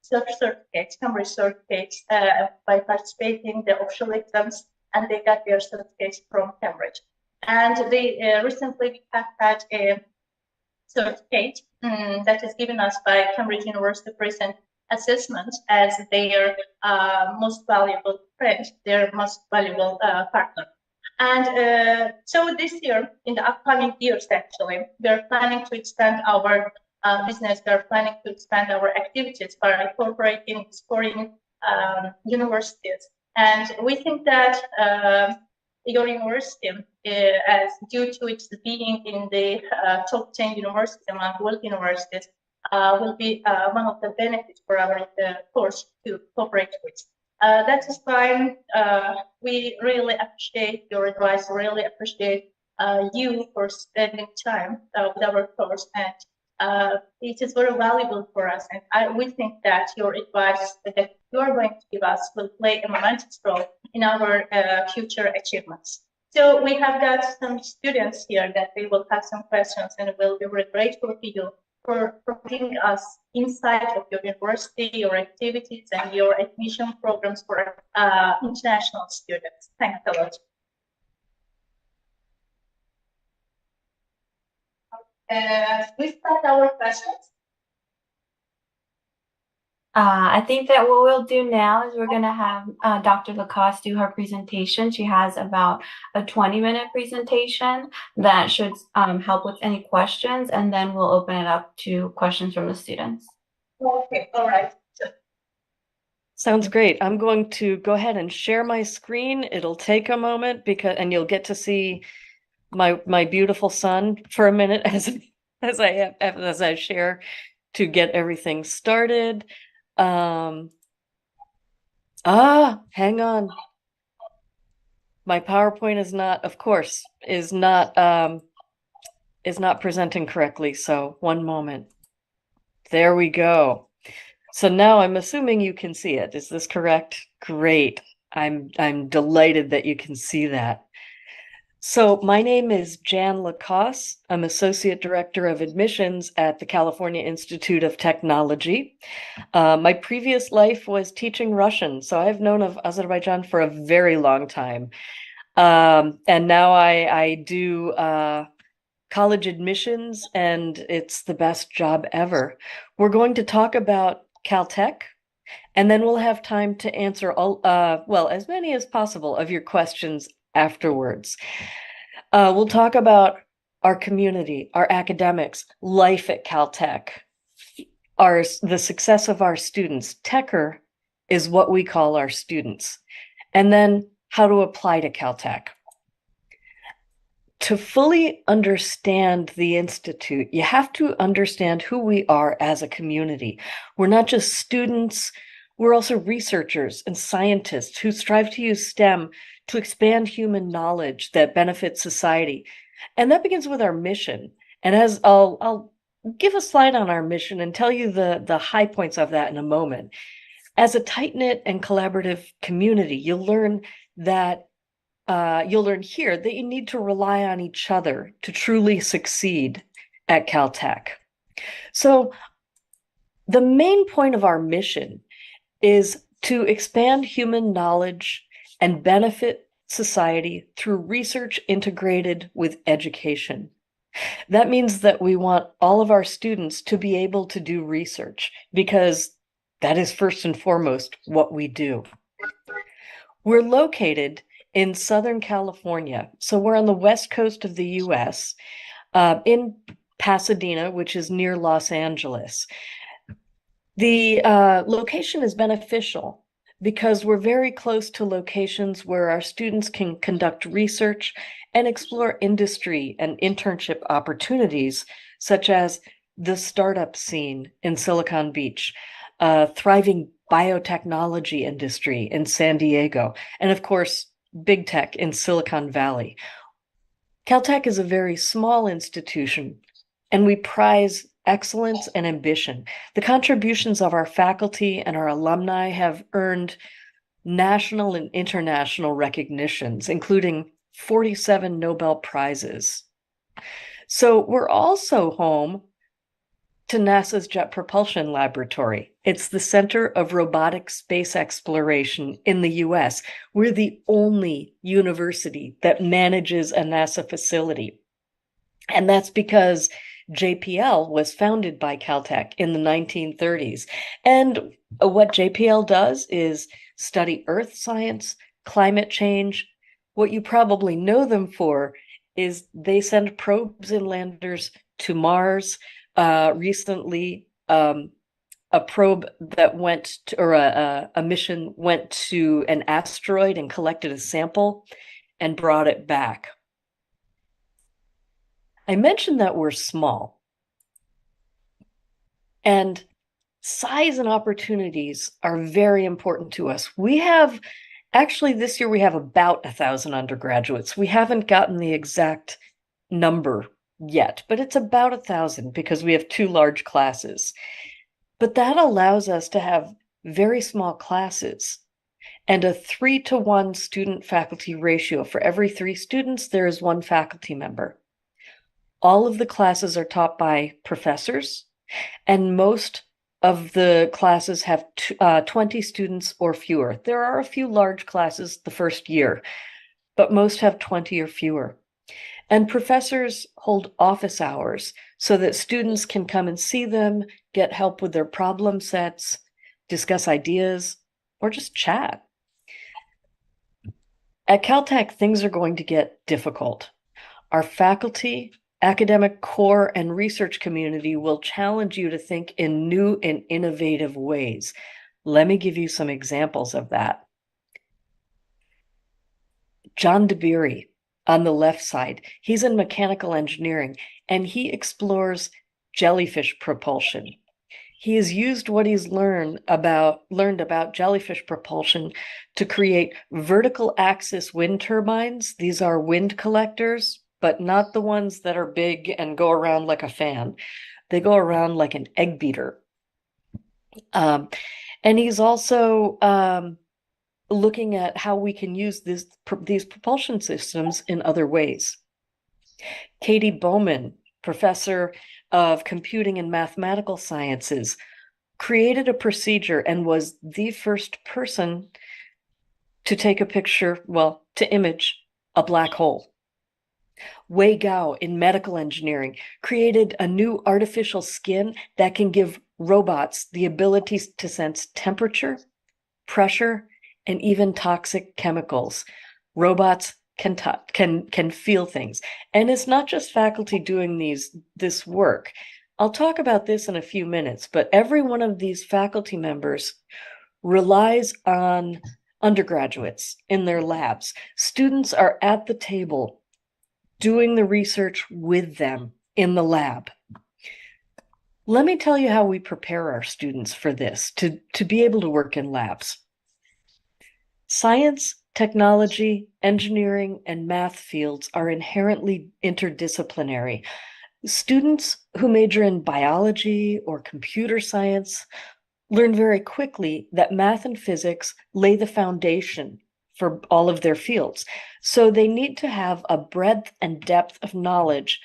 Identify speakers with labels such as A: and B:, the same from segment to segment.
A: certificates, Cambridge certificates, by participating in the official exams, and they got their certificates from Cambridge. And they recently we have had a certificate that is given us by Cambridge University Present Assessment as their most valuable friend, their most valuable partner. And so this year, in the upcoming years, actually, we are planning to expand our business. We are planning to expand our activities by incorporating, exploring universities. And we think that your university, as due to its being in the top 10 universities among world universities, will be one of the benefits for our course to cooperate with. That is why we really appreciate your advice, really appreciate you for spending time with our course, and it is very valuable for us. And we think that your advice that you are going to give us will play a momentous role in our future achievements. So we have got some students here that they will have some questions, and we'll be very grateful to you for giving us insight of your university, your activities, and your admission programs for international students. Thanks a lot. We start our questions.
B: I think that what we'll do now is we're going to have Dr. Lacoss do her presentation. She has about a 20-minute presentation that should help with any questions, and then we'll open it up to questions from the students.
A: Okay, all right.
C: Sounds great. I'm going to go ahead and share my screen. It'll take a moment and you'll get to see my beautiful son for a minute as I share to get everything started. Hang on. My PowerPoint is not presenting correctly. So one moment. There we go. So now I'm assuming you can see it. Is this correct? Great. I'm delighted that you can see that. So my name is Jann Lacoss. I'm Associate Director of Admissions at the California Institute of Technology. My previous life was teaching Russian, so I've known of Azerbaijan for a very long time. And now I do college admissions, and it's the best job ever. We're going to talk about Caltech, and then we'll have time to answer as many as possible of your questions afterwards. We'll talk about our community, our academics, life at Caltech, the success of our students. Techer is what we call our students. And then how to apply to Caltech. To fully understand the Institute, you have to understand who we are as a community. We're not just students, we're also researchers and scientists who strive to use STEM to expand human knowledge that benefits society. And that begins with our mission. And as I'll give a slide on our mission and tell you the high points of that in a moment. As a tight-knit and collaborative community, you'll learn here that you need to rely on each other to truly succeed at Caltech. So the main point of our mission is to expand human knowledge and benefit society through research integrated with education. That means that we want all of our students to be able to do research, because that is first and foremost what we do. We're located in Southern California, so we're on the west coast of the US, in Pasadena, which is near Los Angeles. The location is beneficial because we're very close to locations where our students can conduct research and explore industry and internship opportunities, such as the startup scene in Silicon Beach, thriving biotechnology industry in San Diego, and of course, big tech in Silicon Valley. Caltech is a very small institution, and we prize excellence and ambition. The contributions of our faculty and our alumni have earned national and international recognitions, including 47 Nobel Prizes. So we're also home to NASA's Jet Propulsion Laboratory. It's the center of robotic space exploration in the US. We're the only university that manages a NASA facility. And that's because JPL was founded by Caltech in the 1930s. And what JPL does is study Earth science, climate change. What you probably know them for is they send probes and landers to Mars. Recently, a probe that went to, or a mission went to an asteroid and collected a sample and brought it back. I mentioned that we're small, and size and opportunities are very important to us. We have, actually this year we have about 1,000 undergraduates. We haven't gotten the exact number yet, but it's about 1,000 because we have 2 large classes. But that allows us to have very small classes and a 3-to-1 student-faculty ratio. For every 3 students, there is 1 faculty member. All of the classes are taught by professors, and most of the classes have 20 students or fewer. There are a few large classes the first year, but most have 20 or fewer. And professors hold office hours so that students can come and see them, get help with their problem sets, discuss ideas, or just chat. At Caltech, things are going to get difficult. Our faculty, academic core, and research community will challenge you to think in new and innovative ways. Let me give you some examples of that. John DeBeery, on the left side, he's in mechanical engineering, and he explores jellyfish propulsion. He has used what he's learned about jellyfish propulsion to create vertical axis wind turbines. These are wind collectors, but not the ones that are big and go around like a fan. They go around like an egg beater. And he's also looking at how we can use these propulsion systems in other ways. Katie Bowman, professor of computing and mathematical sciences, created a procedure and was the first person to take a picture, well, to image a black hole. Wei Gao in medical engineering created a new artificial skin that can give robots the ability to sense temperature, pressure, and even toxic chemicals. Robots can feel things. And it's not just faculty doing this work. I'll talk about this in a few minutes, but every one of these faculty members relies on undergraduates in their labs. Students are at the table doing the research with them in the lab. Let me tell you how we prepare our students for this, to be able to work in labs. Science, technology, engineering, and math fields are inherently interdisciplinary. Students who major in biology or computer science learn very quickly that math and physics lay the foundation for all of their fields. So they need to have a breadth and depth of knowledge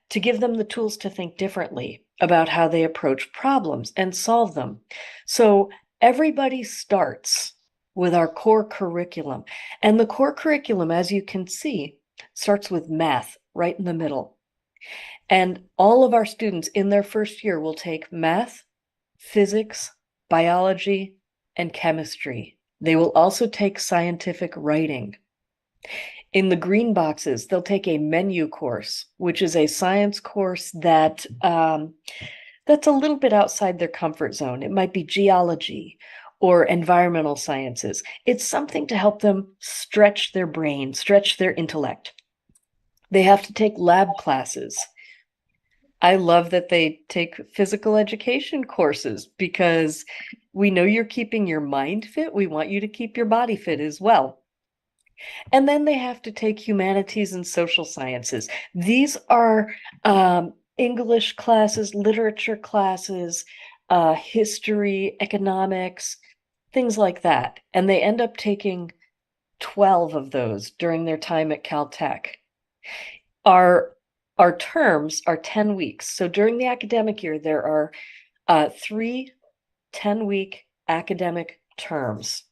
C: to give them the tools to think differently about how they approach problems and solve them. So everybody starts with our core curriculum. And the core curriculum, as you can see, starts with math right in the middle. And all of our students in their first year will take math, physics, biology, and chemistry. They will also take scientific writing. In the green boxes, they'll take a menu course, which is a science course that's a little bit outside their comfort zone. It might be geology or environmental sciences. It's something to help them stretch their brain, stretch their intellect. They have to take lab classes. I love that they take physical education courses because we know you're keeping your mind fit. We want you to keep your body fit as well. And then they have to take humanities and social sciences. These are English classes, literature classes, history, economics, things like that. And they end up taking 12 of those during their time at Caltech. Our terms are 10 weeks. So during the academic year, there are 3 10-week academic terms.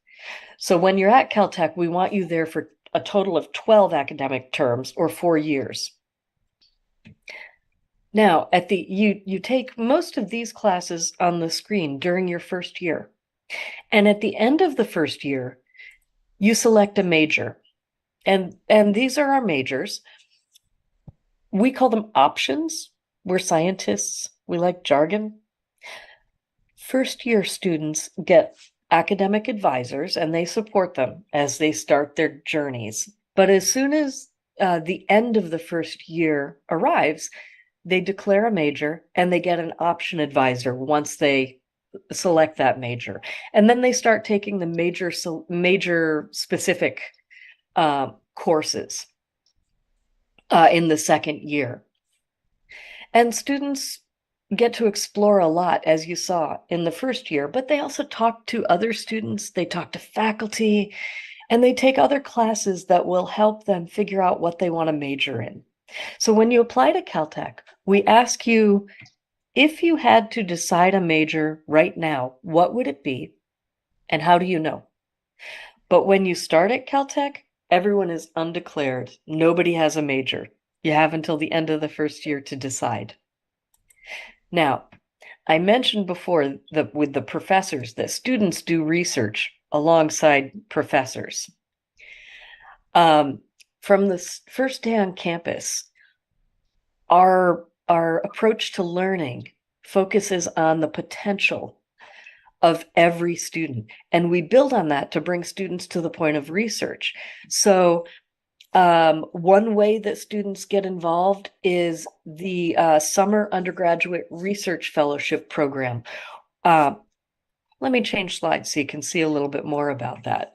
C: So when you're at Caltech, we want you there for a total of 12 academic terms or 4 years. Now, you take most of these classes on the screen during your first year. And at the end of the first year, you select a major. And these are our majors. We call them options. We're scientists. We like jargon. First year students get academic advisors, and they support them as they start their journeys. But as soon as the end of the first year arrives, they declare a major and they get an option advisor once they select that major. And then they start taking the major specific courses in the second year. And students get to explore a lot, as you saw in the first year, but they also talk to other students, they talk to faculty, and they take other classes that will help them figure out what they want to major in. So when you apply to Caltech, we ask you, if you had to decide a major right now, what would it be? And how do you know? But when you start at Caltech, everyone is undeclared. Nobody has a major. You have until the end of the first year to decide. Now, I mentioned before that with the professors, that students do research alongside professors. From the first day on campus, our approach to learning focuses on the potential of every student, and we build on that to bring students to the point of research. So one way that students get involved is the Summer Undergraduate Research Fellowship Program. Let me change slides so you can see a little bit more about that.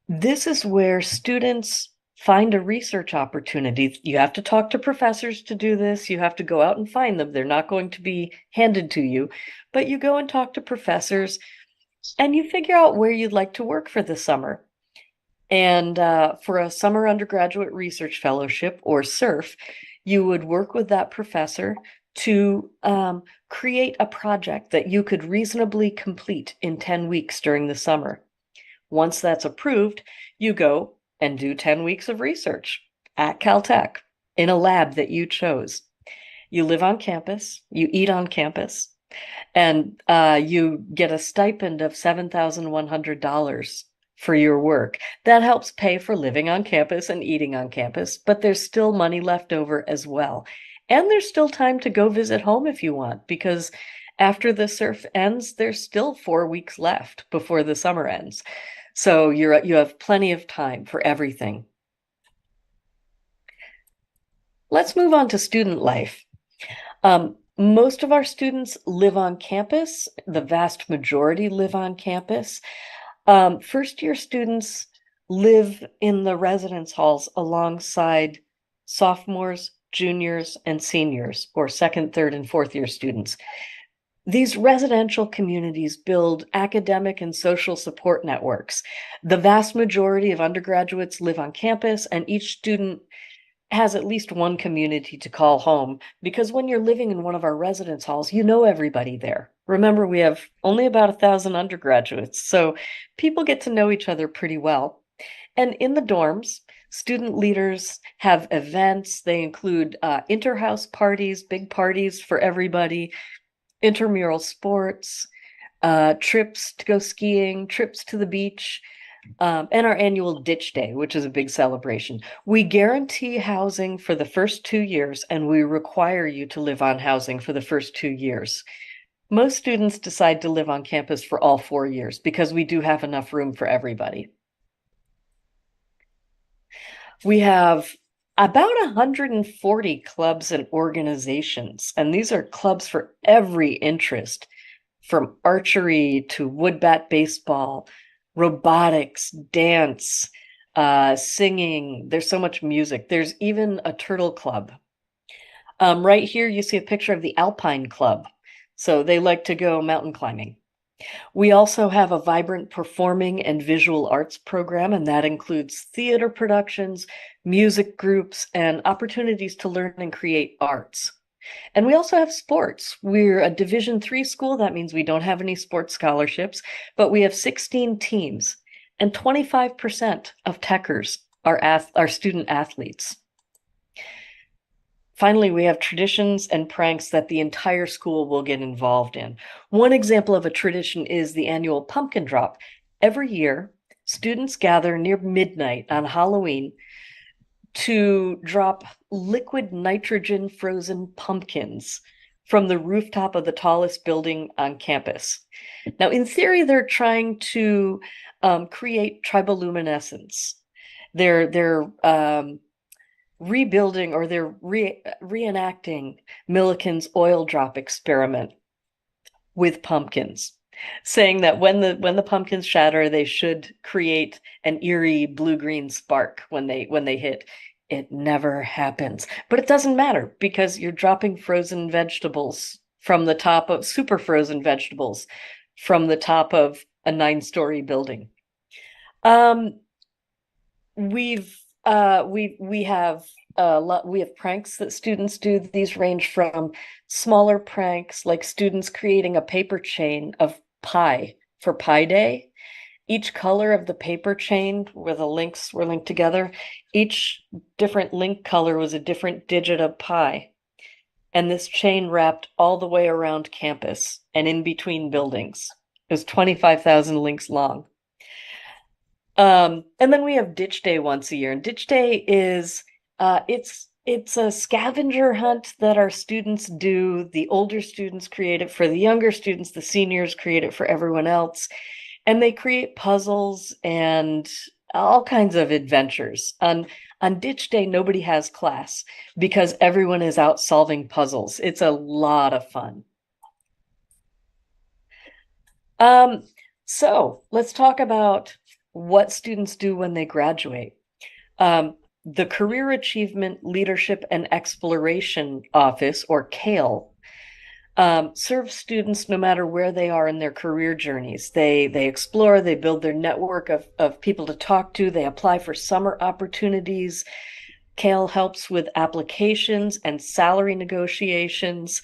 C: This is where students find a research opportunity. You have to talk to professors to do this. You have to go out and find them. They're not going to be handed to you, but you go and talk to professors and you figure out where you'd like to work for the summer. And for a Summer Undergraduate Research Fellowship, or SURF, you would work with that professor to create a project that you could reasonably complete in 10 weeks during the summer. Once that's approved, you go and do 10 weeks of research at Caltech in a lab that you chose. You live on campus, you eat on campus, and you get a stipend of $7,100 for your work. That helps pay for living on campus and eating on campus, but there's still money left over as well. And there's still time to go visit home if you want, because after the SURF ends, there's still 4 weeks left before the summer ends. So you have plenty of time for everything. Let's move on to student life. Most of our students live on campus. The vast majority live on campus. First year students live in the residence halls alongside sophomores, juniors, and seniors, or second, third, and fourth year students. These residential communities build academic and social support networks. The vast majority of undergraduates live on campus, and each student has at least one community to call home, because when you're living in one of our residence halls, you know everybody there. Remember, we have only about 1,000 undergraduates, so people get to know each other pretty well. And in the dorms, student leaders have events. They include inter-house parties, big parties for everybody, intramural sports, trips to go skiing, trips to the beach, and our annual Ditch Day, which is a big celebration. We guarantee housing for the first 2 years, and we require you to live on housing for the first 2 years. Most students decide to live on campus for all 4 years because we do have enough room for everybody. We have about 140 clubs and organizations, and these are clubs for every interest, from archery to wood bat baseball, robotics, dance, singing. There's so much music. There's even a turtle club. Right here, you see a picture of the Alpine Club. So they like to go mountain climbing. We also have a vibrant performing and visual arts program, and that includes theater productions, music groups, and opportunities to learn and create arts. And we also have sports. We're a Division III school. That means we don't have any sports scholarships, but we have 16 teams, and 25% of techers are student athletes. Finally, we have traditions and pranks that the entire school will get involved in. One example of a tradition is the annual pumpkin drop. Every year, students gather near midnight on Halloween to drop liquid nitrogen frozen pumpkins from the rooftop of the tallest building on campus. Now, in theory, they're trying to create triboluminescence. They're rebuilding, or they're reenacting Millikan's oil drop experiment with pumpkins, saying that when the pumpkins shatter, they should create an eerie blue-green spark when they hit. It never happens, but it doesn't matter because you're dropping frozen vegetables from the top of super frozen vegetables from the top of a 9-story building. We have pranks that students do. These range from smaller pranks, like students creating a paper chain of pie for Pi Day. Each color of the paper chain where the links were linked together, each different link color was a different digit of pi. And this chain wrapped all the way around campus and in between buildings. It was 25,000 links long. And then we have Ditch Day once a year. And Ditch Day is, it's a scavenger hunt that our students do. The older students create it for the younger students. The seniors create it for everyone else. And they create puzzles and all kinds of adventures. On Ditch Day, nobody has class because everyone is out solving puzzles. It's a lot of fun. So let's talk about what students do when they graduate. The Career Achievement, Leadership, and Exploration Office, or CALE, serves students no matter where they are in their career journeys. They explore, they build their network of people to talk to, they apply for summer opportunities. CALE helps with applications and salary negotiations.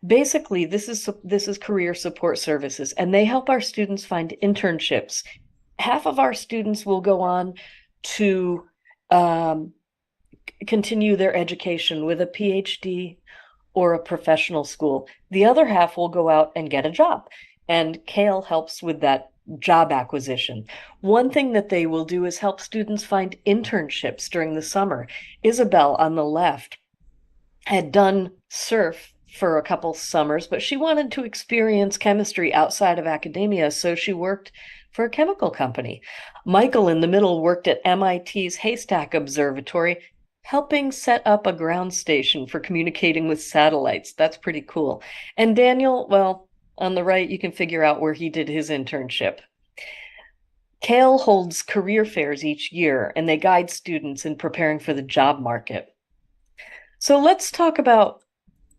C: Basically, this is career support services, and they help our students find internships. Half of our students will go on to continue their education with a PhD or a professional school. The other half will go out and get a job, and CALE helps with that job acquisition. One thing that they will do is help students find internships during the summer. Isabel on the left had done surf for a couple summers, but she wanted to experience chemistry outside of academia, so she worked for a chemical company. Michael in the middle worked at MIT's Haystack Observatory, helping set up a ground station for communicating with satellites. That's pretty cool. And Daniel, well, on the right, you can figure out where he did his internship. CALE holds career fairs each year, and they guide students in preparing for the job market. So let's talk about,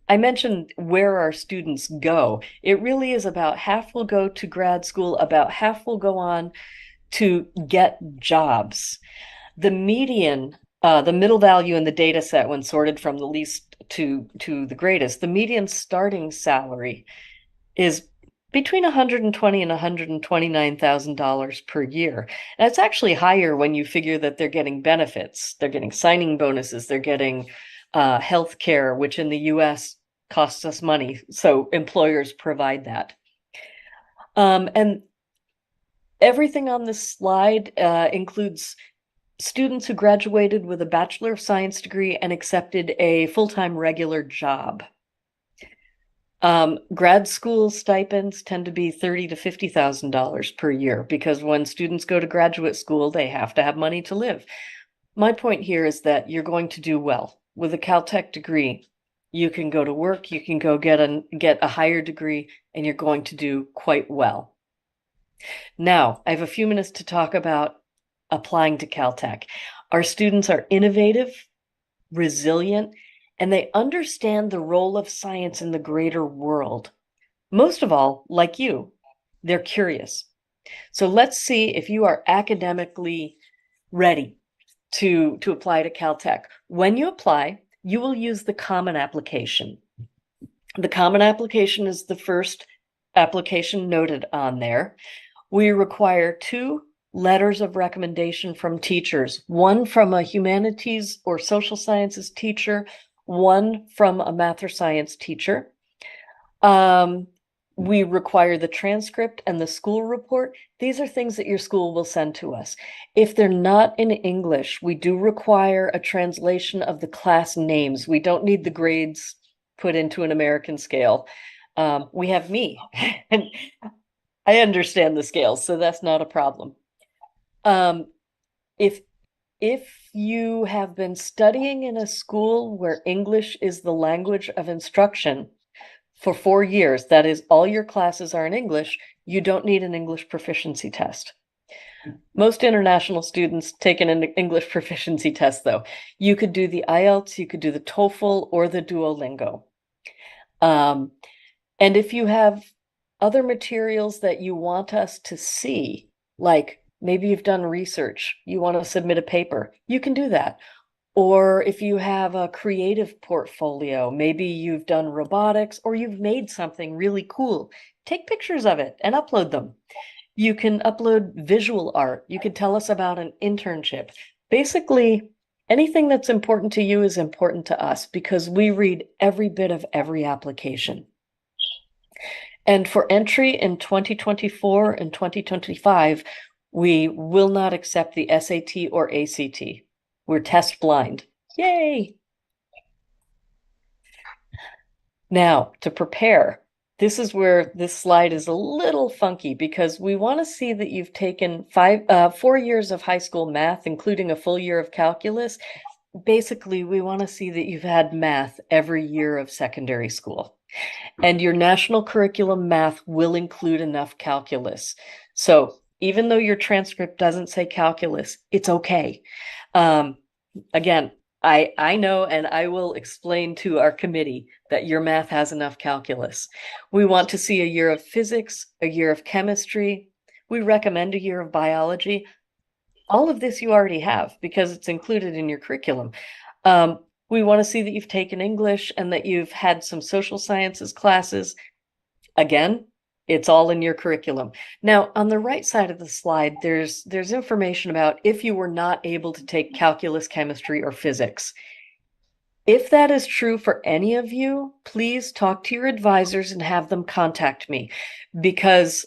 C: I mentioned where our students go. It really is about half will go to grad school, about half will go on to get jobs. The median, the middle value in the data set when sorted from the least to the greatest, the median starting salary is between $120,000 and $129,000 per year. And it's actually higher when you figure that they're getting benefits. They're getting signing bonuses, they're getting health care, which in the US costs us money. So employers provide that. And everything on this slide includes students who graduated with a Bachelor of Science degree and accepted a full-time regular job. Grad school stipends tend to be $30,000 to $50,000 per year because when students go to graduate school, they have to have money to live. My point here is that you're going to do well. With a Caltech degree, you can go to work, you can go get a higher degree, and you're going to do quite well. Now, I have a few minutes to talk about applying to Caltech. Our students are innovative, resilient, and they understand the role of science in the greater world. Most of all, like you, they're curious. So let's see if you are academically ready to apply to Caltech. When you apply, you will use the common application. The common application is the first application noted on there. We require 2 letters of recommendation from teachers, one from a humanities or social sciences teacher, one from a math or science teacher. We require the transcript and the school report. These are things that your school will send to us. If they're not in English, we do require a translation of the class names. We don't need the grades put into an American scale. We have me, and I understand the scales, so that's not a problem. If you have been studying in a school where English is the language of instruction for 4 years, that is, all your classes are in English, you don't need an English proficiency test. Most international students take an English proficiency test, though. You could do the IELTS, you could do the TOEFL, or the Duolingo. And if you have other materials that you want us to see, like maybe you've done research, you want to submit a paper, you can do that. Or if you have a creative portfolio, maybe you've done robotics or you've made something really cool, take pictures of it and upload them. You can upload visual art. You could tell us about an internship. Basically, anything that's important to you is important to us because we read every bit of every application. And for entry in 2024 and 2025, we will not accept the SAT or ACT. We're test blind. Yay! Now, to prepare, this is where this slide is a little funky because we want to see that you've taken 4 years of high school math, including a full year of calculus. Basically, we want to see that you've had math every year of secondary school. And your national curriculum math will include enough calculus. So even though your transcript doesn't say calculus, it's okay. Again, I know, and I will explain to our committee that your math has enough calculus. We want to see a year of physics, a year of chemistry. We recommend a year of biology. All of this you already have because it's included in your curriculum. We want to see that you've taken English and that you've had some social sciences classes. Again, it's all in your curriculum. Now, on the right side of the slide, there's information about if you were not able to take calculus, chemistry, or physics. If that is true for any of you, please talk to your advisors and have them contact me. Because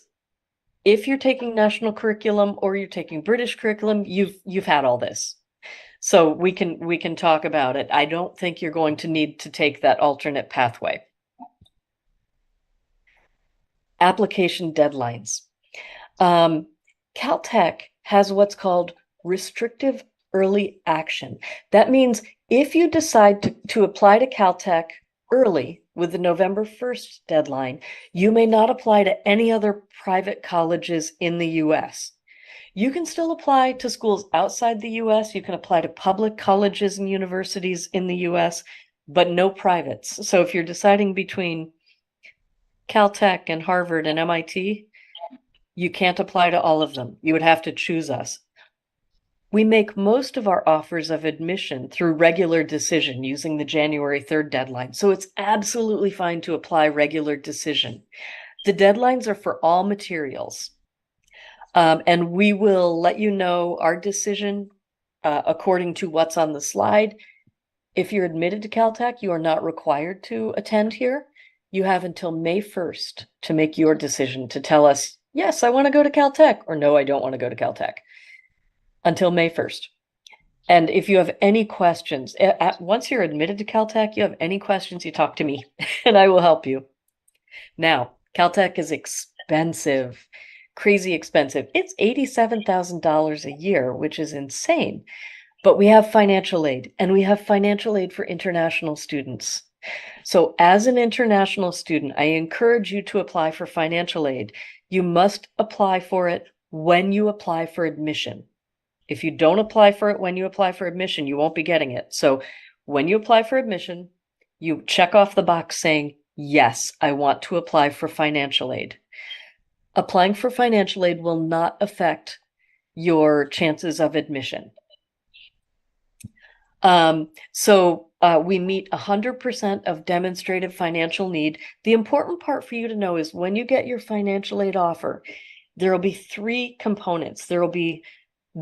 C: if you're taking national curriculum or you're taking British curriculum, you've had all this. So we can talk about it. I don't think you're going to need to take that alternate pathway. Application deadlines. Caltech has what's called restrictive early action. That means if you decide to apply to Caltech early with the November 1st deadline, you may not apply to any other private colleges in the US. You can still apply to schools outside the US. You can apply to public colleges and universities in the US, but no privates. So if you're deciding between Caltech and Harvard and MIT, you can't apply to all of them. You would have to choose us. We make most of our offers of admission through regular decision using the January 3rd deadline. So it's absolutely fine to apply regular decision. The deadlines are for all materials. And we will let you know our decision according to what's on the slide. If you're admitted to Caltech, you are not required to attend here. You have until May 1st to make your decision to tell us, yes, I want to go to Caltech, or no, I don't want to go to Caltech. Until May 1st. And if you have any questions, once you're admitted to Caltech, you have any questions, you talk to me and I will help you. Now, Caltech is expensive, crazy expensive. It's $87,000 a year, which is insane. But we have financial aid, and we have financial aid for international students. So as an international student, I encourage you to apply for financial aid. You must apply for it when you apply for admission. If you don't apply for it when you apply for admission, you won't be getting it. So when you apply for admission, you check off the box saying, yes, I want to apply for financial aid. Applying for financial aid will not affect your chances of admission. We meet 100% of demonstrated financial need. The important part for you to know is when you get your financial aid offer, there will be 3 components. There will be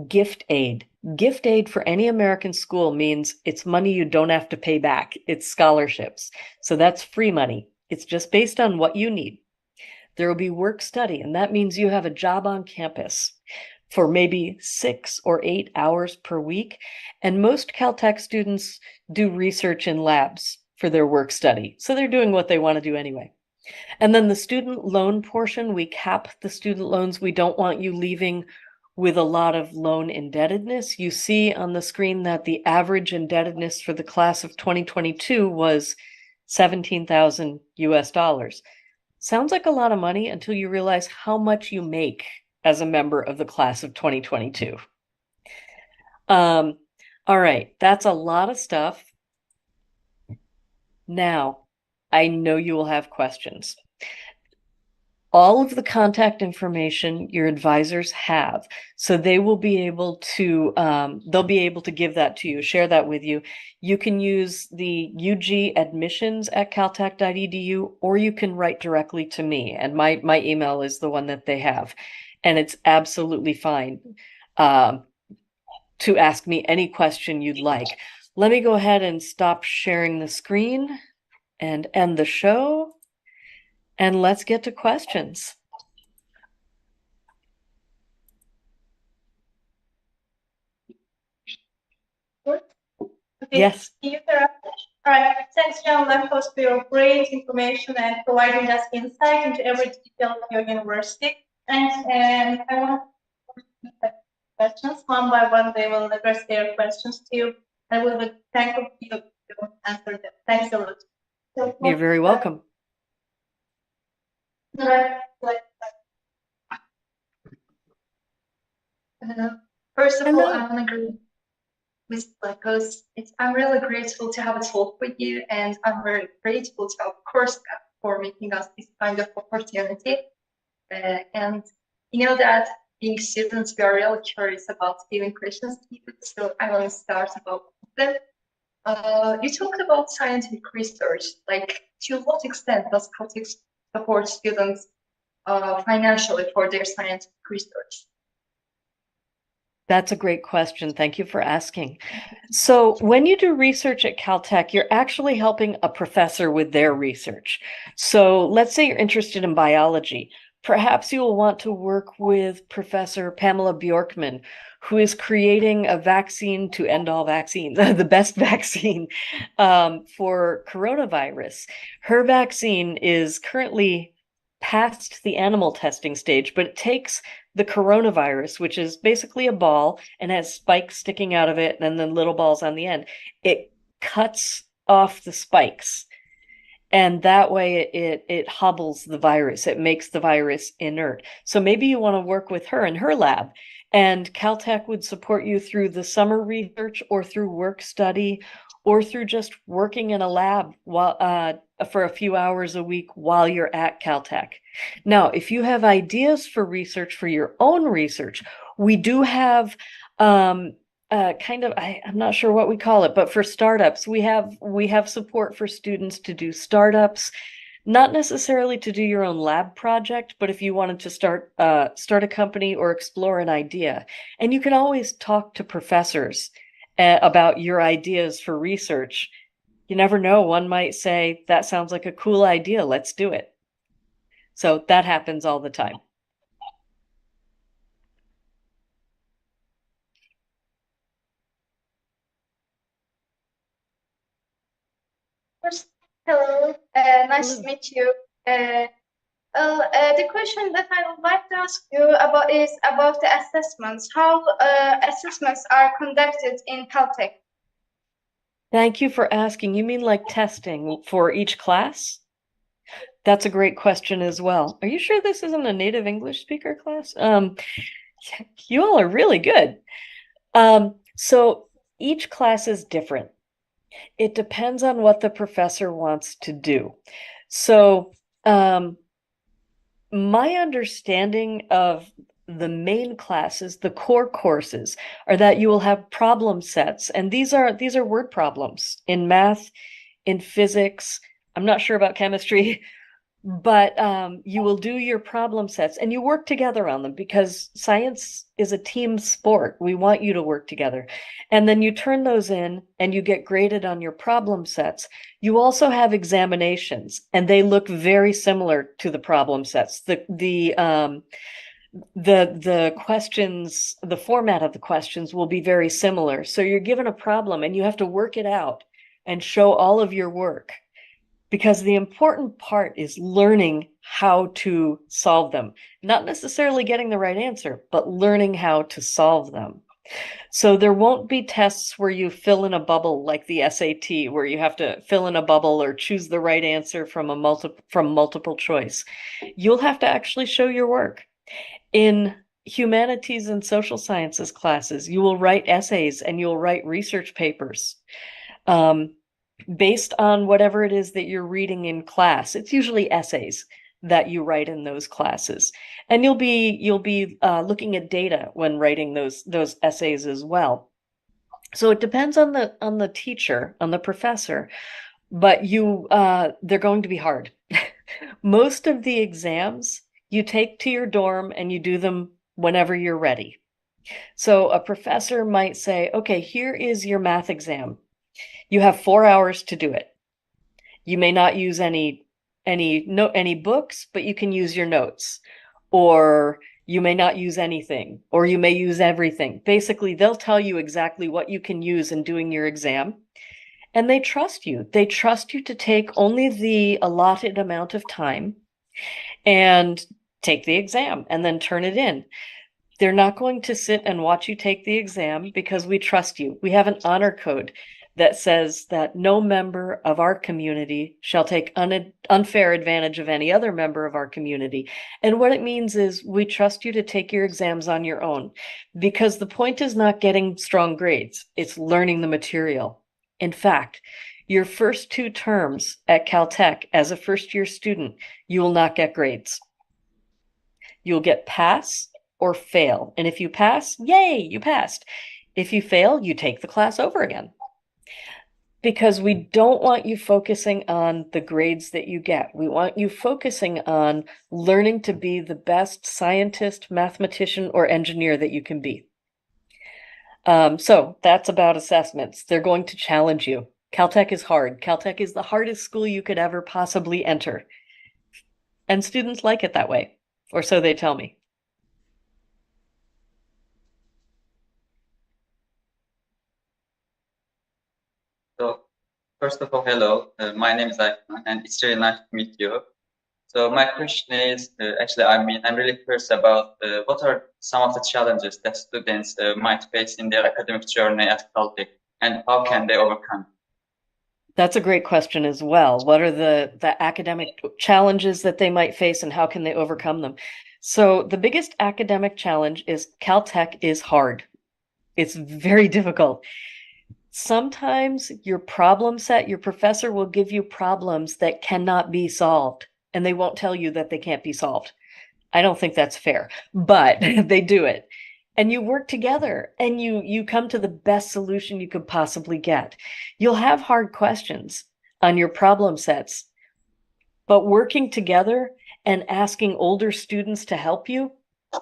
C: gift aid. Gift aid for any American school means it's money you don't have to pay back. It's scholarships. So that's free money. It's just based on what you need. There will be work study, and that means you have a job on campus for maybe 6 or 8 hours per week. And most Caltech students do research in labs for their work study. So they're doing what they want to do anyway. And then the student loan portion, we cap the student loans. We don't want you leaving with a lot of loan indebtedness. You see on the screen that the average indebtedness for the class of 2022 was $17,000 US. Sounds like a lot of money until you realize how much you make as a member of the class of 2022. All right, that's a lot of stuff. Now, I know you will have questions. All of the contact information your advisors have, so they will be able to, they'll be able to give that to you, share that with you. You can use the ug@caltech.edu, or you can write directly to me, and my email is the one that they have, and it's absolutely fine to ask me any question you'd like. Let me go ahead and stop sharing the screen and end the show. And let's get to questions.
A: Okay.
C: Yes.
A: All right. Thanks, Jann, Lacoss, for your great information and providing us insight into every detail of your university. And I want to questions one by one. They will address their questions to you. I will be thankful to you to answer them. Thanks a lot. So,
C: you're very welcome.
D: First of all, I want to agree with Lacoss. I'm really grateful to have a talk with you, and I'm very grateful to our course for making us this kind of opportunity. And you know that being students, we are really curious about giving questions to you, so I want to start about them. You talked about scientific research, like to what extent does Caltech support students financially for their scientific research?
C: That's a great question. Thank you for asking. So when you do research at Caltech, you're actually helping a professor with their research. So let's say you're interested in biology. Perhaps you will want to work with Professor Pamela Bjorkman, who is creating a vaccine to end all vaccines, the best vaccine for coronavirus. Her vaccine is currently past the animal testing stage, but it takes the coronavirus, which is basically a ball and has spikes sticking out of it and then little balls on the end. It cuts off the spikes, and that way it hobbles the virus. It makes the virus inert. So maybe you want to work with her in her lab, and Caltech would support you through the summer research or through work study or through just working in a lab while, for a few hours a week while you're at Caltech. Now, if you have ideas for research for your own research, we do have I'm not sure what we call it, but for startups, we have support for students to do startups, not necessarily to do your own lab project, but if you wanted to start a company or explore an idea. And you can always talk to professors about your ideas for research. You never know, one might say, that sounds like a cool idea, let's do it. So that happens all the time.
D: First, hello, nice to meet you. The question that I would like to ask you about is about the assessments. How assessments are conducted in Caltech?
C: Thank you for asking. You mean like testing for each class? That's a great question as well. Are you sure this isn't a native English speaker class? You all are really good. So each class is different. It depends on what the professor wants to do. So my understanding of the main classes, the core courses, are that you will have problem sets. And these are word problems in math, in physics. I'm not sure about chemistry, but you will do your problem sets and you work together on them because science is a team sport. We want you to work together. And then you turn those in and you get graded on your problem sets. You also have examinations and they look very similar to the problem sets. The questions, the format of the questions will be very similar. So you're given a problem and you have to work it out and show all of your work. Because the important part is learning how to solve them, not necessarily getting the right answer, but learning how to solve them. So there won't be tests where you fill in a bubble like the SAT, where you have to fill in a bubble or choose the right answer from multiple choice. You'll have to actually show your work. In humanities and social sciences classes, you will write essays and you'll write research papers. Based on whatever it is that you're reading in class. It's usually essays that you write in those classes. And you'll be looking at data when writing those essays as well. So it depends on the teacher, on the professor, but they're going to be hard. Most of the exams you take to your dorm and you do them whenever you're ready. So a professor might say, okay, here is your math exam. You have 4 hours to do it. You may not use any books, but you can use your notes. Or you may not use anything, or you may use everything. Basically, they'll tell you exactly what you can use in doing your exam. And they trust you. They trust you to take only the allotted amount of time and take the exam and then turn it in. They're not going to sit and watch you take the exam because we trust you. We have an honor code that says that no member of our community shall take unfair advantage of any other member of our community. And what it means is we trust you to take your exams on your own, because the point is not getting strong grades, it's learning the material. In fact, your first 2 terms at Caltech as a first-year student, you will not get grades. You'll get pass or fail. And if you pass, yay, you passed. If you fail, you take the class over again. Because we don't want you focusing on the grades that you get. We want you focusing on learning to be the best scientist, mathematician, or engineer that you can be. So that's about assessments. They're going to challenge you. Caltech is hard. Caltech is the hardest school you could ever possibly enter. And students like it that way, or so they tell me.
E: So, first of all, hello. My name is Ayman, and it's really nice to meet you. So, my question is, I'm really curious about what are some of the challenges that students might face in their academic journey at Caltech, and how can they overcome?
C: That's a great question as well. What are the academic challenges that they might face, and how can they overcome them? So, the biggest academic challenge is Caltech is hard. It's very difficult. Sometimes your problem set, your professor will give you problems that cannot be solved, and they won't tell you that they can't be solved. I don't think that's fair, but they do it. And you work together and you come to the best solution you could possibly get. You'll have hard questions on your problem sets, but working together and asking older students to help you,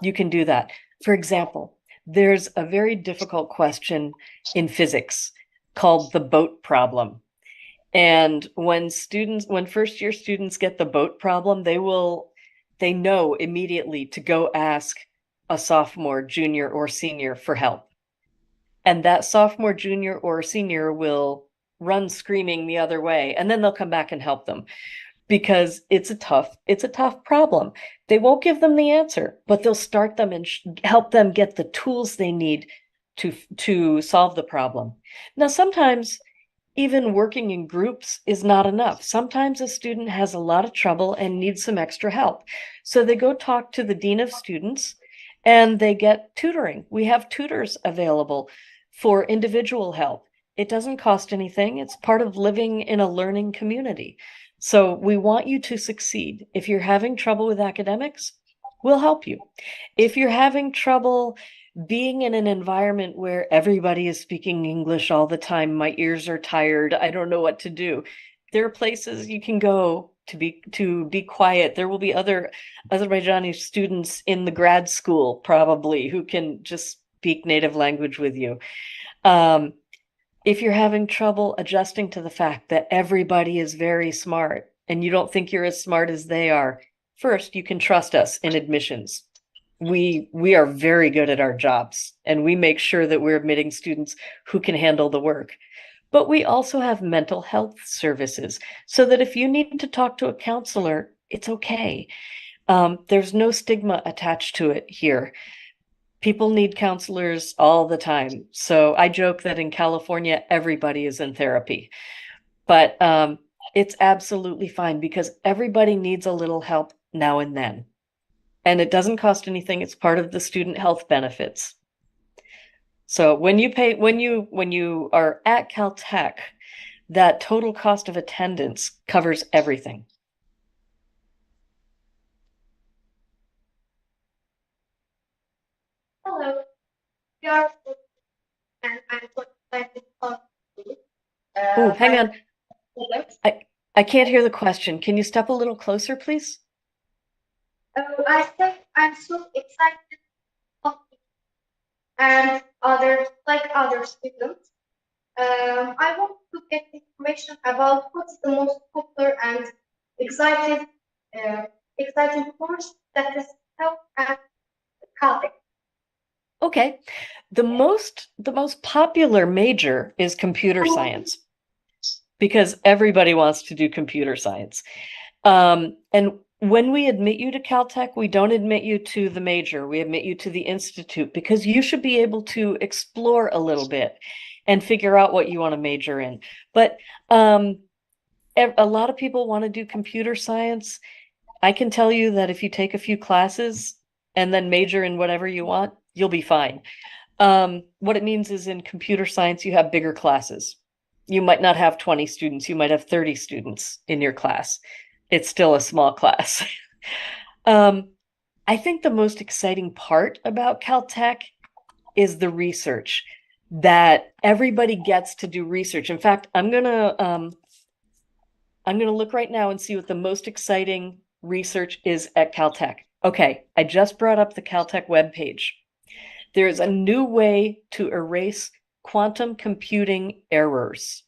C: you can do that. For example, there's a very difficult question in physics called the boat problem. And when first-year students get the boat problem, they know immediately to go ask a sophomore, junior, or senior for help. And that sophomore, junior, or senior will run screaming the other way, and then they'll come back and help them, because it's a tough problem. They won't give them the answer, but they'll start them and help them get the tools they need to solve the problem. Now, sometimes even working in groups is not enough. Sometimes a student has a lot of trouble and needs some extra help. So they go talk to the dean of students and they get tutoring. We have tutors available for individual help. It doesn't cost anything. It's part of living in a learning community. So we want you to succeed. If you're having trouble with academics, we'll help you. If you're having trouble being in an environment where everybody is speaking English all the time, my ears are tired, I don't know what to do, there are places you can go to be quiet. There will be other Azerbaijani students in the grad school probably who can just speak native language with you. If you're having trouble adjusting to the fact that everybody is very smart and you don't think you're as smart as they are, first, you can trust us in admissions. We are very good at our jobs, and we make sure that we're admitting students who can handle the work. But we also have mental health services, so that if you need to talk to a counselor, it's okay. There's no stigma attached to it here. People need counselors all the time. So I joke that in California, everybody is in therapy. But it's absolutely fine because everybody needs a little help now and then. And it doesn't cost anything. It's part of the student health benefits. So when you are at Caltech, that total cost of attendance covers everything.
D: Hello, we are and I'm so excited to talk to you.
C: Oh, hang
D: My
C: on. I can't hear the question. Can you step a little closer, please?
D: I said I'm so excited to talk to you and other students. I want to get information about what's the most popular and excited, exciting course that is held at Caltech.
C: Okay. The most popular major is computer science because everybody wants to do computer science. And when we admit you to Caltech, we don't admit you to the major. We admit you to the institute because you should be able to explore a little bit and figure out what you want to major in. But a lot of people want to do computer science. I can tell you that if you take a few classes and then major in whatever you want, you'll be fine. What it means is in computer science, you have bigger classes. You might not have 20 students, you might have 30 students in your class. It's still a small class. I think the most exciting part about Caltech is the research, that everybody gets to do research. In fact, I'm gonna look right now and see what the most exciting research is at Caltech. Okay, I just brought up the Caltech webpage. There's a new way to erase quantum computing errors.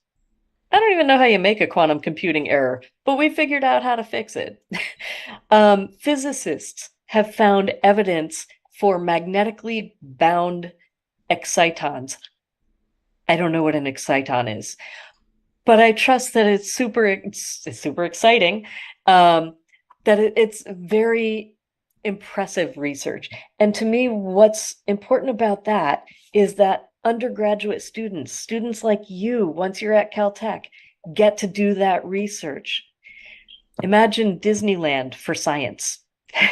C: I don't even know how you make a quantum computing error, but we figured out how to fix it. Physicists have found evidence for magnetically bound excitons. I don't know what an exciton is, but I trust that it's super exciting, that it's very impressive research. And to me, what's important about that is that undergraduate students like you, once you're at Caltech, get to do that research. Imagine Disneyland for science.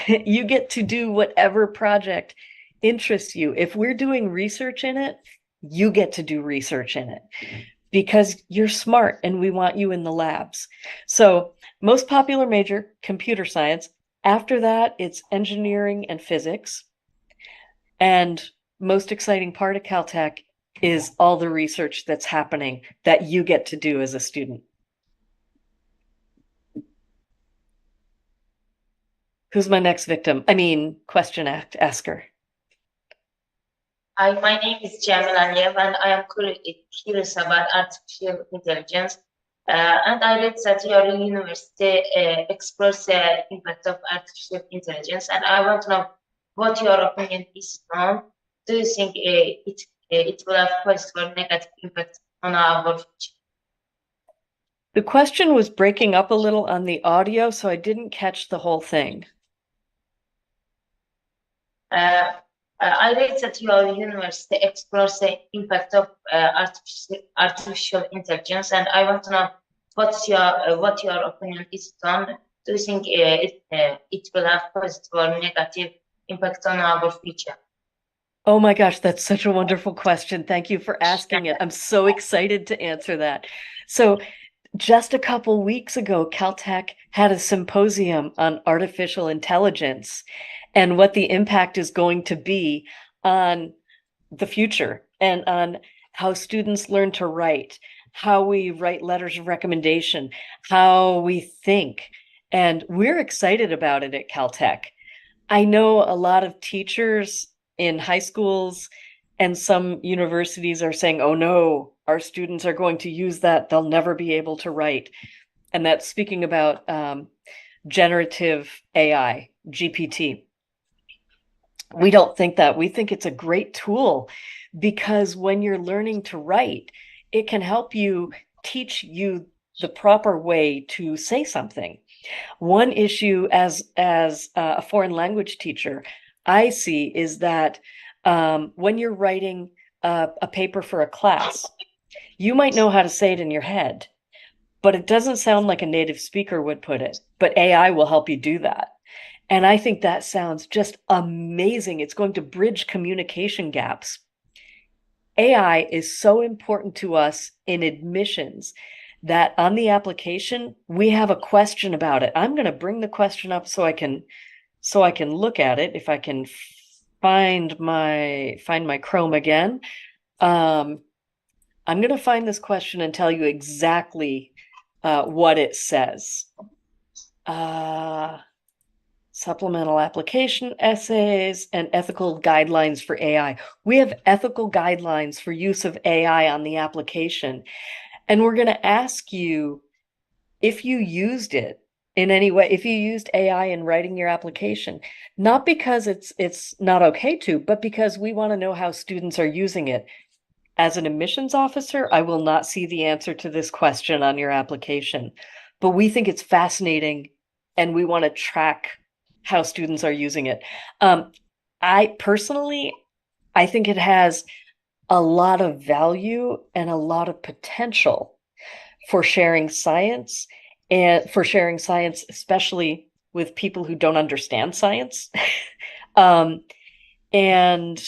C: You get to do whatever project interests you. If we're doing research in it, you get to do research in it because you're smart and we want you in the labs. So most popular major, computer science. After that, it's engineering and physics. And most exciting part of Caltech is all the research that's happening that you get to do as a student. Who's my next victim? Question asker.
F: Hi, my name is Jann, and I am curious about artificial intelligence. And I read that your university explores the impact of artificial intelligence, and I want to know what your opinion is on. Do you think it will have positive or negative impact on our future?
C: The question was breaking up a little on the audio, so I didn't catch the whole thing.
F: I read that your university explores the impact of artificial intelligence, and I want to know what your opinion is on. Do you think it will have positive or negative impact on our future?
C: Oh my gosh, that's such a wonderful question. Thank you for asking it. I'm so excited to answer that. So just a couple weeks ago, Caltech had a symposium on artificial intelligence. and what the impact is going to be on the future and on how students learn to write, how we write letters of recommendation, how we think. And we're excited about it at Caltech. I know a lot of teachers in high schools and some universities are saying, oh no, our students are going to use that. They'll never be able to write. And that's speaking about generative AI, GPT. We don't think that. We think it's a great tool because when you're learning to write, it can help you teach you the proper way to say something. One issue as a foreign language teacher I see is that when you're writing a paper for a class, you might know how to say it in your head, but it doesn't sound like a native speaker would put it, but AI will help you do that. And I think that sounds just amazing. It's going to bridge communication gaps. AI is so important to us in admissions that on the application, we have a question about it. I'm going to bring the question up so I can look at it. If I can find my Chrome again. I'm going to find this question and tell you exactly what it says. Supplemental application essays and ethical guidelines for AI. We have ethical guidelines for use of AI on the application. And we're going to ask you if you used it in any way, if you used AI in writing your application, not because it's not okay to, but because we want to know how students are using it. As an admissions officer, I will not see the answer to this question on your application, but we think it's fascinating and we want to track how students are using it. I personally think it has a lot of value and a lot of potential for sharing science, and for sharing science, especially with people who don't understand science, and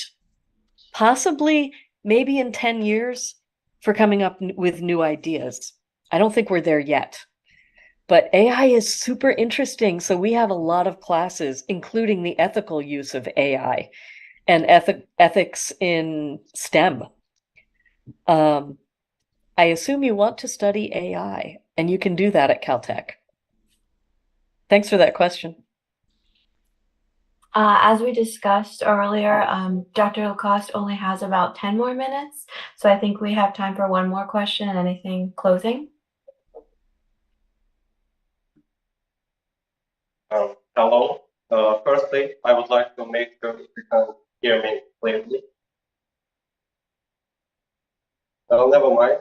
C: possibly maybe in 10 years for coming up with new ideas. I don't think we're there yet. But AI is super interesting. So we have a lot of classes, including the ethical use of AI and ethics in STEM. I assume you want to study AI, and you can do that at Caltech. Thanks for that question.
B: As we discussed earlier, Dr. Lacoss only has about 10 more minutes. So I think we have time for one more question and anything closing.
G: Hello. Firstly, I would like to make sure you can hear me clearly. Never mind.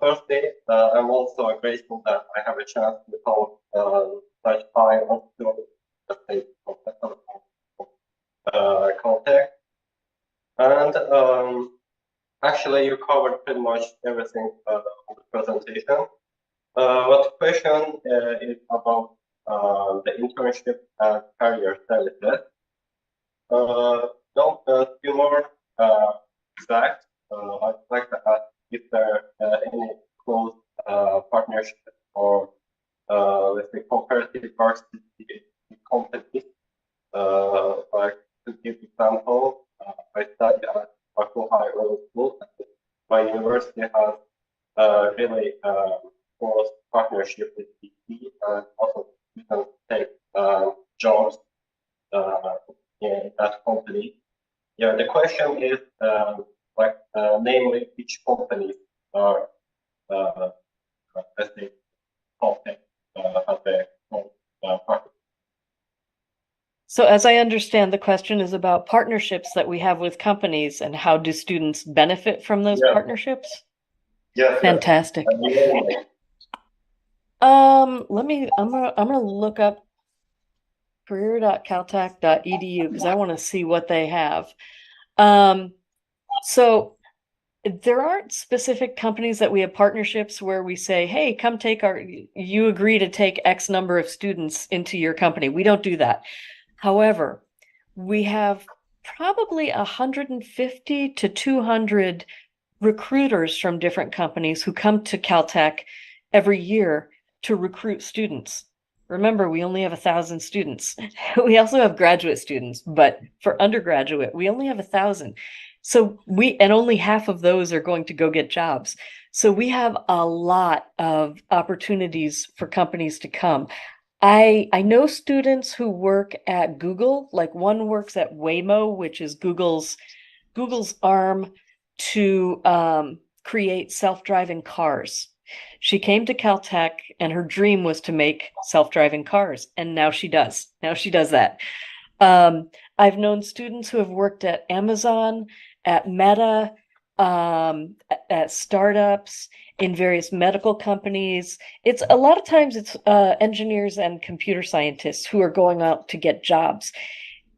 G: Firstly, I'm also grateful that I have a chance to talk such high on the state of Caltech. And actually, you covered pretty much everything on the presentation. But the question is about the internship and career services. A few more exact. I'd like to ask if there are any close partnerships or let's say comparative varsity companies. Like to give example, I studied at Lacoss High Early School. My university has really close partnership with BP, and also you can take jobs in that company. Yeah, the question is namely which companies are let's say Caltech have a partnership.
C: So as I understand, the question is about partnerships that we have with companies and how do students benefit from those partnerships?
G: Yeah.
C: Fantastic. I'm gonna look up career.caltech.edu because I want to see what they have. So there aren't specific companies that we have partnerships where we say, hey, come take you agree to take X number of students into your company. We don't do that. However, we have probably 150 to 200 recruiters from different companies who come to Caltech every year to recruit students. Remember, we only have 1,000 students. We also have graduate students, but for undergraduate, we only have 1,000. So and only half of those are going to go get jobs. So we have a lot of opportunities for companies to come. I know students who work at Google, like one works at Waymo, which is Google's arm to create self-driving cars. She came to Caltech and her dream was to make self-driving cars, and now she does. Now she does that. I've known students who have worked at Amazon, at Meta, at startups, in various medical companies. It's a lot of times it's engineers and computer scientists who are going out to get jobs.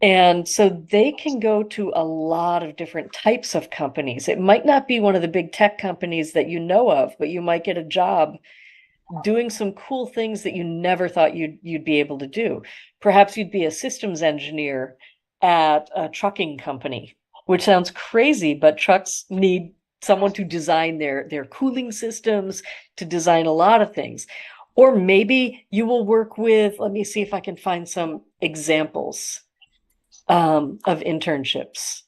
C: And so they can go to a lot of different types of companies. It might not be one of the big tech companies that you know of, but you might get a job doing some cool things that you never thought you'd be able to do. Perhaps you'd be a systems engineer at a trucking company, which sounds crazy, but trucks need someone to design their cooling systems, to design a lot of things. Or maybe you will work with, let me see if I can find some examples of internships.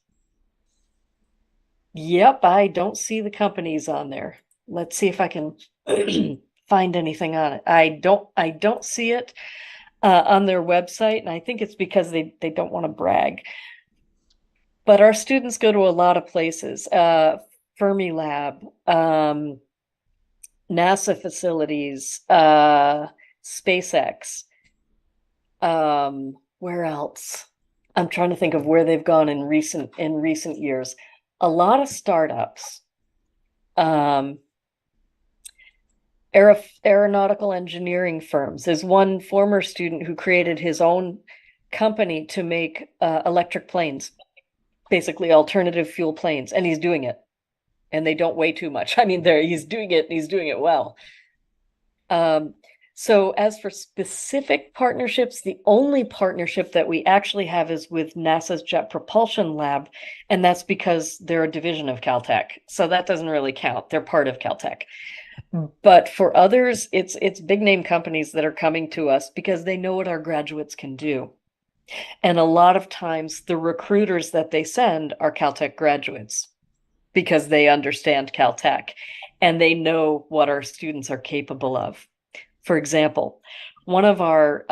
C: Yep, I don't see the companies on there. Let's see if I can find anything on it. I don't see it on their website, and I think it's because they don't want to brag. But our students go to a lot of places. Fermilab, NASA facilities, SpaceX. Where else? I'm trying to think of where they've gone in recent years. A lot of startups. Aeronautical engineering firms. There's one former student who created his own company to make electric planes, basically alternative fuel planes, and he's doing it. And they don't weigh too much. I mean, he's doing it, and he's doing it well. So as for specific partnerships, the only partnership that we actually have is with NASA's Jet Propulsion Lab, and that's because they're a division of Caltech. So that doesn't really count. They're part of Caltech. But for others, it's big name companies that are coming to us because they know what our graduates can do. And a lot of times the recruiters that they send are Caltech graduates because they understand Caltech and they know what our students are capable of. For example, one of our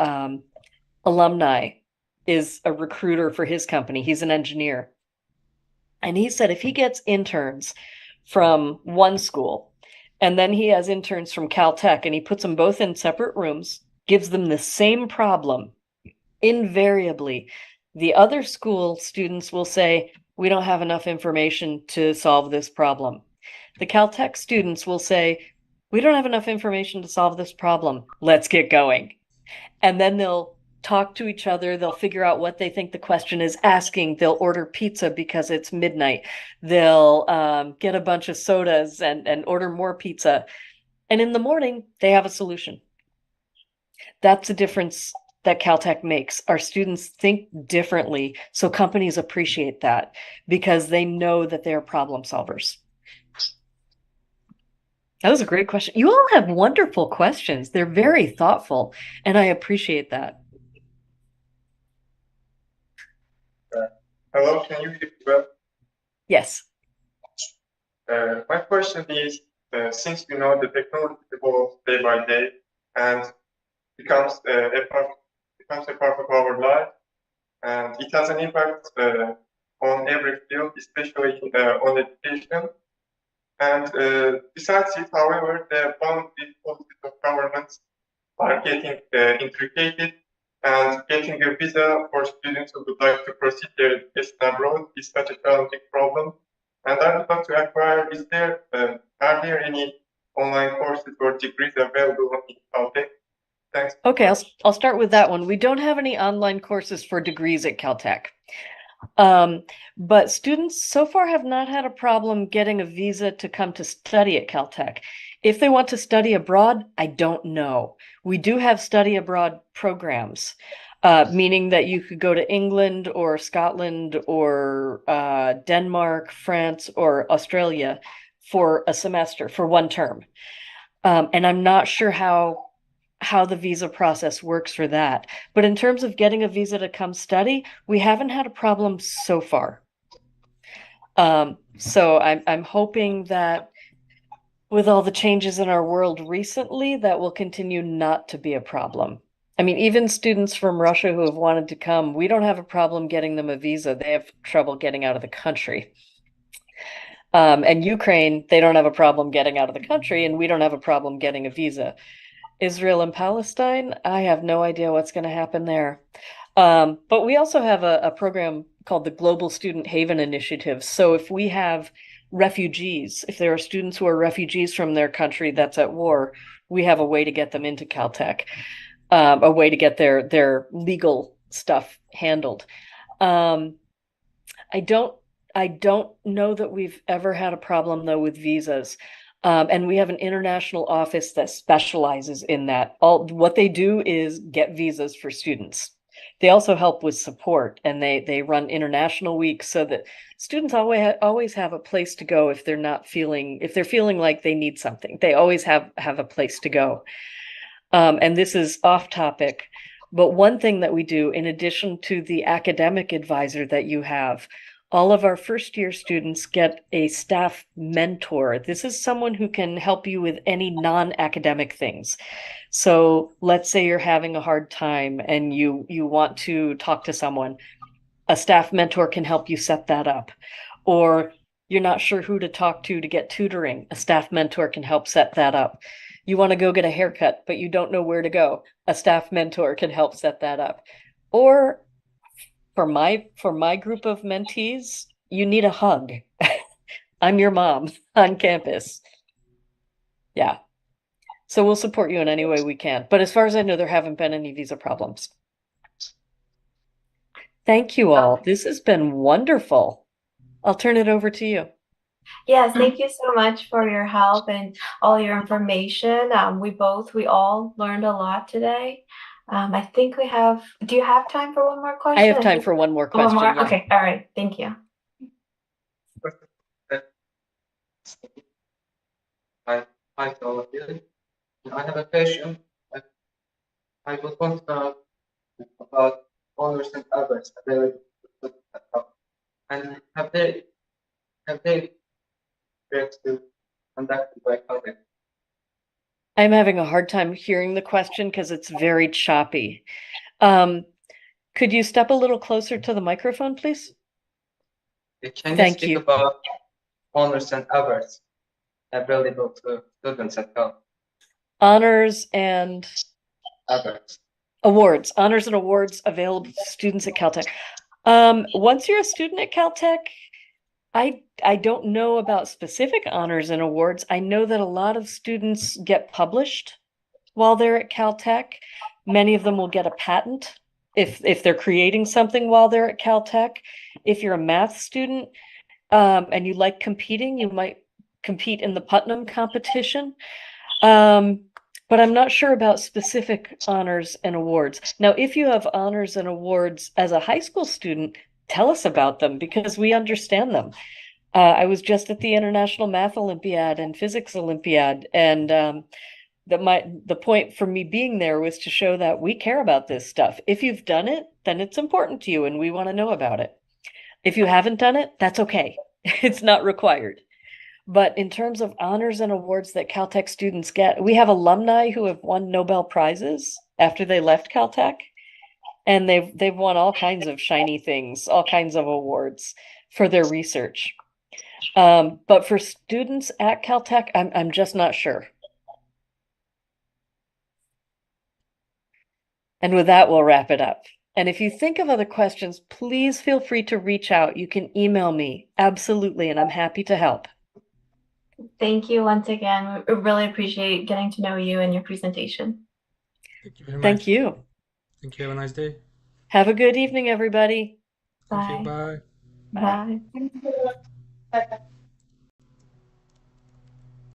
C: alumni is a recruiter for his company. He's an engineer. And he said if he gets interns from one school and then he has interns from Caltech and he puts them both in separate rooms, gives them the same problem, invariably, the other school students will say, we don't have enough information to solve this problem. The Caltech students will say, we don't have enough information to solve this problem. Let's get going. And then they'll talk to each other. They'll figure out what they think the question is asking. They'll order pizza because it's midnight. They'll get a bunch of sodas and order more pizza. And in the morning, they have a solution. That's the difference that Caltech makes. Our students think differently. So companies appreciate that because they know that they're problem solvers. That was a great question. You all have wonderful questions. They're very thoughtful, and I appreciate that.
H: Hello, can you hear me well?
C: Yes.
H: My question is, since you know the technology evolves day by day and becomes a part of our life, and it has an impact on every field, especially on education. And besides it, however, the boundary policies of governments are getting intricated, and getting a visa for students who would like to proceed their education abroad is such a challenging problem. And I would like to inquire, are there any online courses or degrees available in Caltech? Thanks.
C: Okay, I'll start with that one. We don't have any online courses for degrees at Caltech. But students so far have not had a problem getting a visa to come to study at Caltech. If they want to study abroad, I don't know. We do have study abroad programs, meaning that you could go to England or Scotland or Denmark, France, or Australia for a semester, for one term. And I'm not sure how how the visa process works for that. But in terms of getting a visa to come study, we haven't had a problem so far. So I'm hoping that with all the changes in our world recently, that will continue not to be a problem. I mean, even students from Russia who have wanted to come, we don't have a problem getting them a visa. They have trouble getting out of the country. And Ukraine, they don't have a problem getting out of the country, and we don't have a problem getting a visa. Israel and Palestine, I have no idea what's going to happen there. But we also have a program called the Global Student Haven Initiative. So if we have refugees, if there are students who are refugees from their country that's at war, we have a way to get them into Caltech, a way to get their legal stuff handled. I don't know that we've ever had a problem though with visas. And we have an international office that specializes in that. What they do is get visas for students. They also help with support, and they run international weeks so that students always have a place to go if they're feeling like they need something. They always have a place to go. And this is off topic, but one thing that we do, in addition to the academic advisor that you have, all of our first year students get a staff mentor. This is someone who can help you with any non-academic things. So let's say you're having a hard time and you want to talk to someone. A staff mentor can help you set that up. Or you're not sure who to talk to get tutoring. A staff mentor can help set that up. You want to go get a haircut, but you don't know where to go. A staff mentor can help set that up. Or for my group of mentees, you need a hug. I'm your mom on campus. Yeah. So we'll support you in any way we can. But as far as I know, there haven't been any visa problems. Thank you all. This has been wonderful. I'll turn it over to you.
B: Yes, thank you so much for your help and all your information. We all learned a lot today. I think do you have time for one more question?
C: I have time for one more question.
B: One more?
C: Yeah.
B: Okay, all right, thank you.
I: Hi to all of you. I have a question. I was want to know about honors and others available and have they to conducted by Caltech?
C: I'm having a hard time hearing the question because it's very choppy. Could you step a little closer to the microphone, please?
I: Can
C: Thank
I: you
C: you.
I: speak about honors and others available to students at Caltech?
C: Honors and
I: Others.
C: awards. Honors and awards available to students at Caltech. Once you're a student at Caltech, I don't know about specific honors and awards. I know that a lot of students get published while they're at Caltech. Many of them will get a patent if they're creating something while they're at Caltech. If you're a math student and you like competing, you might compete in the Putnam competition. But I'm not sure about specific honors and awards. Now, if you have honors and awards as a high school student, tell us about them because we understand them. I was just at the International Math Olympiad and Physics Olympiad, and the point for me being there was to show that we care about this stuff. If you've done it, then it's important to you and we want to know about it. If you haven't done it, that's okay. It's not required. But in terms of honors and awards that Caltech students get, we have alumni who have won Nobel Prizes after they left Caltech, and they've won all kinds of shiny things, all kinds of awards for their research. But for students at Caltech, I'm just not sure. And with that, we'll wrap it up. And if you think of other questions, please feel free to reach out. You can email me, absolutely, and I'm happy to help.
B: Thank you once again. We really appreciate getting to know you and your presentation.
J: Thank you very much.
C: Thank you.
J: Thank you. Have a nice day.
C: Have a good evening, everybody.
J: Thank you.
B: Bye.
J: Bye.
B: Bye.
A: Bye.